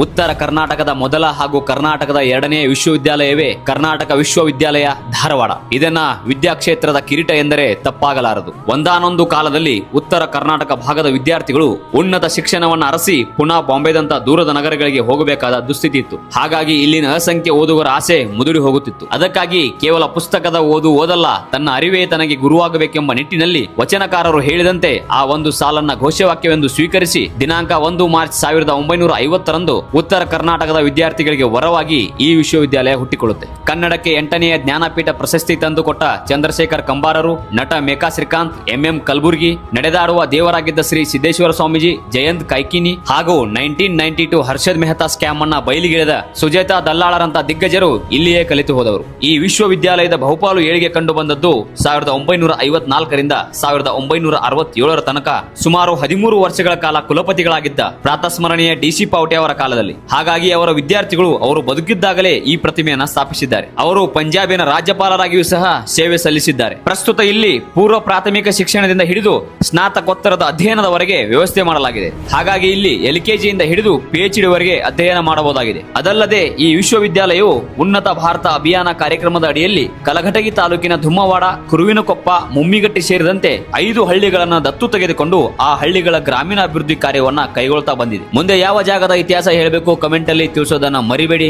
ಉತ್ತರ ಕರ್ನಾಟಕದ ಮೊದಲ ಹಾಗೂ ಕರ್ನಾಟಕದ ಎರಡನೇ ವಿಶ್ವವಿದ್ಯಾಲಯವೇ ಕರ್ನಾಟಕ ವಿಶ್ವವಿದ್ಯಾಲಯ ಧಾರವಾಡ. ಇದನ್ನ ವಿದ್ಯಾಕ್ಷೇತ್ರದ ಕಿರೀಟ ಎಂದರೆ ತಪ್ಪಾಗಲಾರದು. ಒಂದಾನೊಂದು ಕಾಲದಲ್ಲಿ ಉತ್ತರ ಕರ್ನಾಟಕ ಭಾಗದ ವಿದ್ಯಾರ್ಥಿಗಳು ಉನ್ನತ ಶಿಕ್ಷಣವನ್ನು ಅರಸಿ ಪುನಃ ಬಾಂಬೆದಂತ ದೂರದ ನಗರಗಳಿಗೆ ಹೋಗಬೇಕಾದ ದುಸ್ಥಿತಿ ಇತ್ತು. ಹಾಗಾಗಿ ಇಲ್ಲಿನ ಅಸಂಖ್ಯ ಓದುಗರ ಆಸೆ ಮುದುಡಿ ಹೋಗುತ್ತಿತ್ತು. ಅದಕ್ಕಾಗಿ ಕೇವಲ ಪುಸ್ತಕದ ಓದಲ್ಲ, ತನ್ನ ಅರಿವೇ ತನಗೆ ಗುರುವಾಗಬೇಕೆಂಬ ನಿಟ್ಟಿನಲ್ಲಿ ವಚನಕಾರರು ಹೇಳಿದಂತೆ ಆ ಒಂದು ಸಾಲನ್ನ ಘೋಷವಾಕ್ಯವೆಂದು ಸ್ವೀಕರಿಸಿ ದಿನಾಂಕ 1 ಮಾರ್ಚ್ 1950ರಂದು ಉತ್ತರ ಕರ್ನಾಟಕದ ವಿದ್ಯಾರ್ಥಿಗಳಿಗೆ ವರವಾಗಿ ಈ ವಿಶ್ವವಿದ್ಯಾಲಯ ಹುಟ್ಟಿಕೊಳ್ಳುತ್ತೆ. ಕನ್ನಡಕ್ಕೆ 8ನೆಯ ಜ್ಞಾನಪೀಠ ಪ್ರಶಸ್ತಿ ತಂದುಕೊಟ್ಟ ಚಂದ್ರಶೇಖರ್ ಕಂಬಾರರು, ನಟ ಮೇಕಾ ಶ್ರೀಕಾಂತ್, ಎಂ ಕಲಬುರ್ಗಿ, ನಡೆದಾಡುವ ದೇವರಾಗಿದ್ದ ಶ್ರೀ ಸಿದ್ದೇಶ್ವರ ಸ್ವಾಮೀಜಿ, ಜಯಂತ್ ಕೈಕಿನಿ ಹಾಗೂ 1992 ಹರ್ಷದ್ ಮೆಹ್ತಾ ಸ್ಕ್ಯಾಮ್ ಅನ್ನ ಬಯಲಿಗೆಳೆದ ಸುಜೇತಾ ದಲ್ಲಾಳರಂತ ದಿಗ್ಗಜರು ಇಲ್ಲಿಯೇ ಕಲಿತು ಹೋದವರು. ಈ ವಿಶ್ವವಿದ್ಯಾಲಯದ ಬಹುಪಾಲು ಏಳಿಗೆ ಕಂಡು ಬಂದದ್ದು 1954ರಿಂದ 1967ರ ತನಕ ಸುಮಾರು 13 ವರ್ಷಗಳ ಕಾಲ ಕುಲಪತಿಗಳಾಗಿದ್ದ ಪ್ರಾತಸ್ಮರಣೀಯ ಡಿಸಿ ಪಾವಟೆ ಅವರ ಕಾಲದಲ್ಲಿ. ಹಾಗಾಗಿ ಅವರ ವಿದ್ಯಾರ್ಥಿಗಳು ಅವರು ಬದುಕಿದ್ದಾಗಲೇ ಈ ಪ್ರತಿಮೆಯನ್ನ ಸ್ಥಾಪಿಸಿದ್ದಾರೆ. ಅವರು ಪಂಜಾಬಿನ ರಾಜ್ಯಪಾಲರಾಗಿಯೂ ಸಹ ಸೇವೆ ಸಲ್ಲಿಸಿದ್ದಾರೆ. ಪ್ರಸ್ತುತ ಇಲ್ಲಿ ಪೂರ್ವ ಪ್ರಾಥಮಿಕ ಶಿಕ್ಷಣದಿಂದ ಹಿಡಿದು ಸ್ನಾತಕೋತ್ತರದ ಅಧ್ಯಯನದವರೆಗೆ ವ್ಯವಸ್ಥೆ ಮಾಡಲಾಗಿದೆ. ಹಾಗಾಗಿ ಇಲ್ಲಿ LKGಯಿಂದ ಹಿಡಿದು PhD ವರೆಗೆ ಅಧ್ಯಯನ ಮಾಡಬಹುದಾಗಿದೆ. ಅದಲ್ಲದೆ ಈ ವಿಶ್ವವಿದ್ಯಾಲಯವು ಉನ್ನತ ಭಾರತ ಅಭಿಯಾನ ಕಾರ್ಯಕ್ರಮದ ಅಡಿಯಲ್ಲಿ ಕಲಘಟಗಿ ತಾಲೂಕಿನ ಧುಮ್ಮವಾಡ, ಕುರುವಿನಕೊಪ್ಪ, ಮುಮ್ಮಿಗಟ್ಟಿ ಸೇರಿದಂತೆ 5 ಹಳ್ಳಿಗಳನ್ನು ದತ್ತು ತೆಗೆದುಕೊಂಡು ಆ ಹಳ್ಳಿಗಳ ಗ್ರಾಮೀಣ ಅಭಿವೃದ್ಧಿ ಕಾರ್ಯವನ್ನ ಕೈಗೊಳ್ತಾ ಬಂದಿದೆ. ಮುಂದೆ ಯಾವ ಜಾಗದ ಇತಿಹಾಸ ಹೇಳಬೇಕು ಕಮೆಂಟ್ ಅಲ್ಲಿ ತಿಳಿಸೋದನ್ನ ಮರಿಬೇಡಿ.